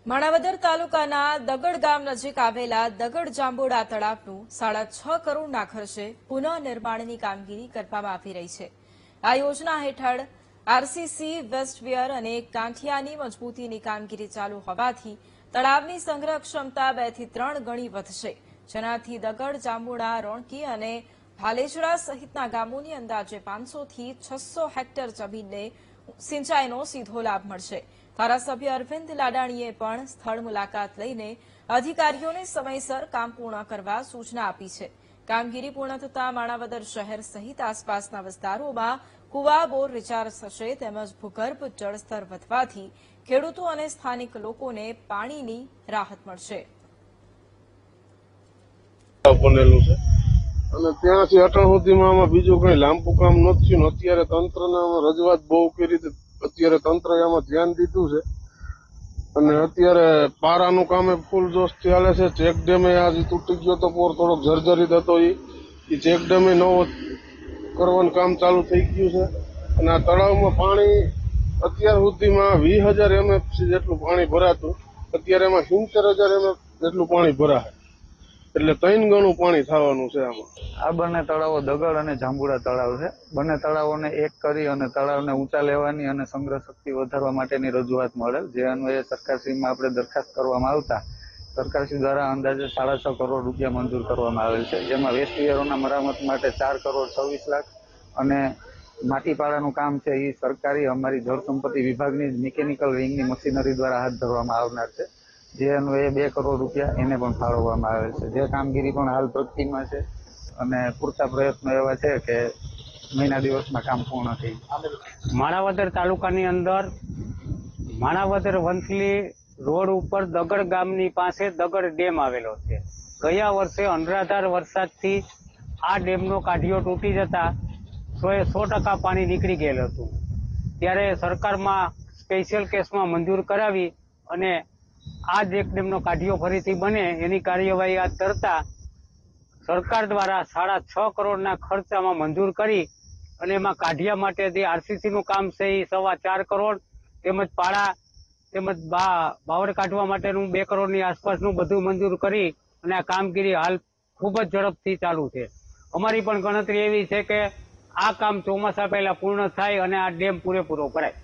માણાવદર તાલુકાના દગડ ગામ નજીક આવેલા દગડ જાંબુડા તળાવનું 6.5 કરોડના ખર્ચે પુનઃનિર્માણની કામગીરી કરવામાં આવી રહી છે। આ યોજના હેઠળ આરસીસી, વેસ્ટવિયર અને કાંઠિયાની મજબૂતીની કામગીરી ચાલુ હોવાથી તળાવની સંગ્રહ ક્ષમતા 2 થી 3 ગણી વધશે, જેનાથી દગડ, જાંબુડા, રોણકી અને ભાલેજડા સહિતના ગામોની અંદાજે 500 થી 600 હેક્ટર જમીનને સિંચાઈનો સીધો લાભ મળશે। ધારાસભ્ય અરવિંદ લાડાણીએ પણ સ્થળ મુલાકાત લઈને અધિકારીઓને સમયસર કામ પૂર્ણ કરવા સૂચના આપી છે। કામગીરી પૂર્ણ થતાં માણાવદર શહેર સહિત આસપાસના વિસ્તારોમાં કુવા, બોર રિચાર્જ થશે, તેમજ ભૂગર્ભ જળસ્તર વધવાથી ખેડૂતો અને સ્થાનિક લોકોને પાણીની રાહત મળશે। અને ત્યાંથી અટણ સુધીમાં બીજું કઈ લાંબુ કામ નથી થયું। અત્યારે તંત્રને રજૂઆત બહુ કરી, અત્યારે તંત્રએ આમાં ધ્યાન દીધું છે અને અત્યારે પારાનું કામ ફૂલ જોશથી ચાલે છે। ચેક ડેમે આજે તૂટી ગયો તો પોર થોડોક જર્જરિત હતો, એ ચેક ડેમે નવો કરવાનું કામ ચાલુ થઈ ગયું છે। અને આ તળાવમાં પાણી અત્યાર સુધીમાં 20,000 MFC જેટલું પાણી ભરાતું, અત્યારે એમાં 70,000 MF જેટલું પાણી ભરાય, એટલે 3 ગણું પાણી થવાનું છે આમાં। આ બંને તળાવો દગડ અને જાંબુડા તળાવ છે। બંને તળાવોને એક કરી અને તળાવને ઊંચા લેવાની અને સંગ્રહ શક્તિ વધારવા માટેની રજૂઆત મળેલ, જે અન્વયે સરકારશ્રીમાં આપણે દરખાસ્ત કરવામાં આવતા સરકારશ્રી દ્વારા અંદાજે 6.5 કરોડ રૂપિયા મંજૂર કરવામાં આવેલ છે, જેમાં વેસ્ટવિયરોના મરામત માટે 4,26 લાખ અને માટીપાડાનું કામ છે એ સરકારી અમારી જળ સંપત્તિ વિભાગની મિકેનિકલ વિંગની મશીનરી દ્વારા હાથ ધરવામાં આવનાર છે, જે અન્વયે 2 કરોડ રૂપિયા એને પણ ફાળવવામાં આવેલ છે। જે કામગીરી પણ હાલ પ્રગતિમાં છે અને પૂરતા પ્રયત્નો એવા છે કે મહિના દિવસમાં કામ પૂર્ણ થઈ જાય। માણાવદર તાલુકાની અંદર માણાવદર વંથલી રોડ ઉપર દગડ ગામની પાસે દગડ ડેમ આવેલો છે। ગયા વર્ષે અનરાધાર વરસાદથી આ ડેમનો કાઢિયો તૂટી જતા 100% પાણી નીકળી ગયેલું હતું, ત્યારે સરકારમાં સ્પેશિયલ કેસમાં મંજૂર કરાવી અને આ જ એક ડેમનો કાઢિયો ફરીથી બને એની કાર્યવાહી હાથ ધરતા સરકાર દ્વારા 6.5 કરોડના ખર્ચામાં મંજૂર કરી અને એમાં કાઢિયા માટે જે આરસીસીનું કામ છે એ 4.25 કરોડ, તેમજ પાળા તેમજ બાવળ કાઢવા માટેનું 2 કરોડની આસપાસનું બધું મંજૂર કરી અને આ કામગીરી હાલ ખૂબ જ ઝડપથી ચાલુ છે। અમારી પણ ગણતરી એવી છે કે આ કામ ચોમાસા પહેલા પૂર્ણ થાય અને આ ડેમ પૂરેપૂરો ભરાય।